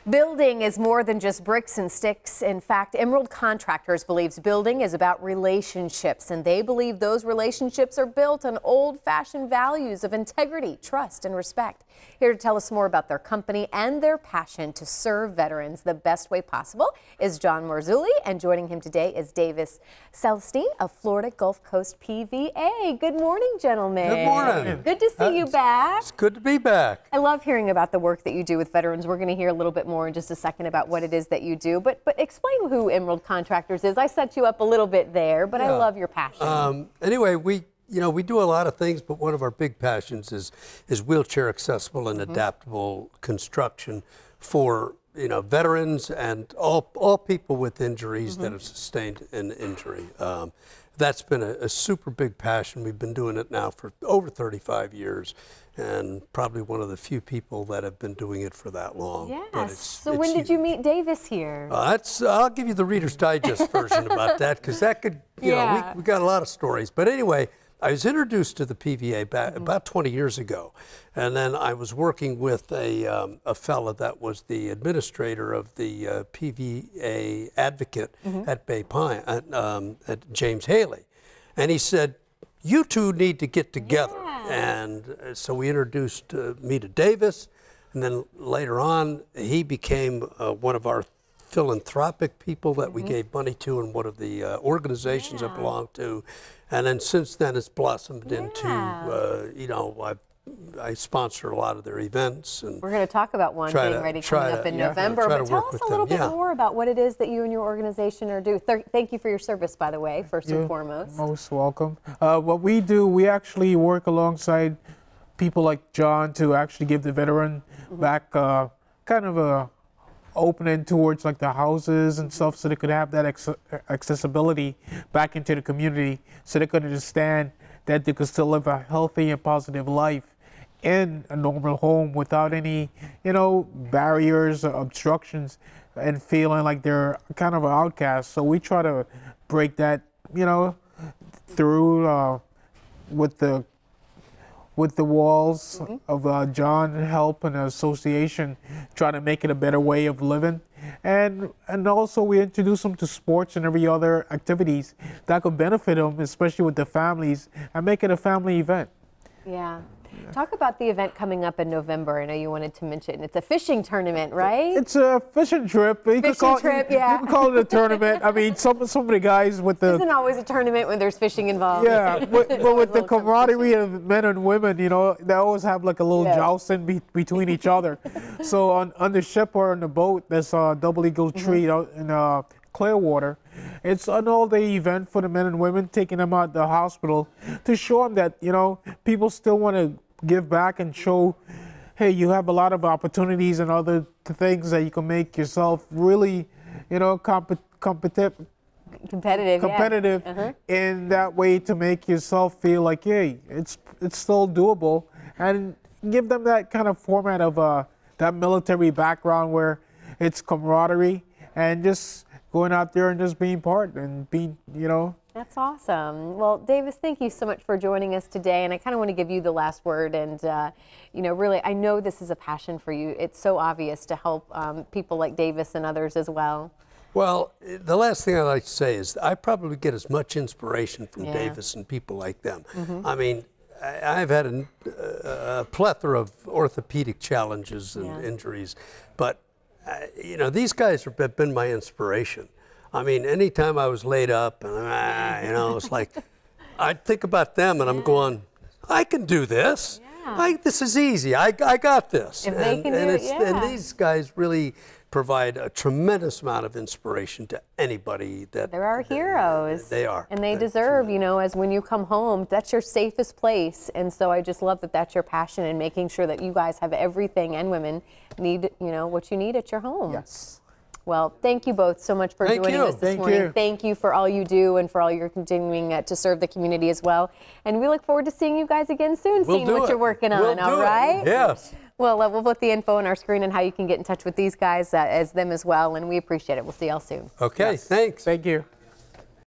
Building is more than just bricks and sticks. In fact, Emerald Contractors believes building is about relationships, and they believe those relationships are built on old-fashioned values of integrity, trust, and respect. Here to tell us more about their company and their passion to serve veterans the best way possible is John Marzulli, and joining him today is Davis Celestine of Florida Gulf Coast PVA. Good morning, gentlemen. Good morning. Good to see you back. It's good to be back. I love hearing about the work that you do with veterans. We're going to hear a little bit more in just a second about what it is that you do, but explain who Emerald Contractors is. I set you up a little bit there, but I love your passion. Anyway, we do a lot of things, but one of our big passions is wheelchair accessible and adaptable construction for veterans and all people with injuries that have sustained an injury. That's been a super big passion. We've been doing it now for over 35 years, and probably one of the few people that have been doing it for that long. Yes. So when did you meet Davis here? I'll give you the Reader's Digest version about that, because that could, we got a lot of stories. But anyway, I was introduced to the PVA about 20 years ago, and then I was working with a fella that was the administrator of the PVA advocate at Bay Pine, at James Haley, and he said, "You two need to get together." And so we introduced me to Davis, and then later on he became one of our philanthropic people that we gave money to in one of the organizations I belong to. And then since then it's blossomed into, I sponsor a lot of their events. And we're going to talk about one being ready coming up in November, but tell us a little bit more about what it is that you and your organization are doing. Thank you for your service, by the way, first and foremost. Most welcome. What we do, we actually work alongside people like John to actually give the veteran back kind of a opening towards like the houses and stuff, so they could have that accessibility back into the community, so they could understand that they could still live a healthy and positive life in a normal home without any, barriers or obstructions, and feeling like they're kind of an outcast. So we try to break that, through with the walls of John Help and Association, trying to make it a better way of living. And also we introduce them to sports and every other activities that could benefit them, especially with the families, and make it a family event. Yeah. Talk about the event coming up in November. I know you wanted to mention it's a fishing tournament, right? It's a fishing trip. You can call it a tournament. I mean, some of the guys with the... Isn't always a tournament when there's fishing involved. Yeah, but with the camaraderie of men and women, they always have like a little jousting between each other. So on the ship or on the boat, there's a double eagle tree out in Clearwater. It's an all-day event for the men and women, taking them out the hospital to show them that, people still want to give back and show, hey, you have a lot of opportunities and other things that you can make yourself really, competitive in that way, to make yourself feel like, hey, it's still doable, and give them that kind of format of that military background where it's camaraderie and just going out there and just being part and being, That's awesome. Well, Davis, thank you so much for joining us today. And I kind of want to give you the last word. And, really, I know this is a passion for you. It's so obvious to help people like Davis and others as well. Well, the last thing I'd like to say is I probably get as much inspiration from Davis and people like them. I mean, I've had a plethora of orthopedic challenges and injuries, but these guys have been my inspiration. I mean, anytime I was laid up and, it's like, I'd think about them and I'm going, I can do this. This is easy. I got this. If they can do it, and these guys really provide a tremendous amount of inspiration to anybody that... They're our heroes. They are. And they deserve, as when you come home, that's your safest place. And so I just love that that's your passion, and making sure that you guys have everything, and women need, what you need at your home. Yes. Well, thank you both so much for joining us this morning. Thank you for all you do and for all you're continuing to serve the community as well. And we look forward to seeing you guys again soon, seeing what you're working on, all right? Yes. Well, we'll put the info on our screen and how you can get in touch with these guys as them as well, and we appreciate it. We'll see y'all soon. Okay, thanks. Thank you.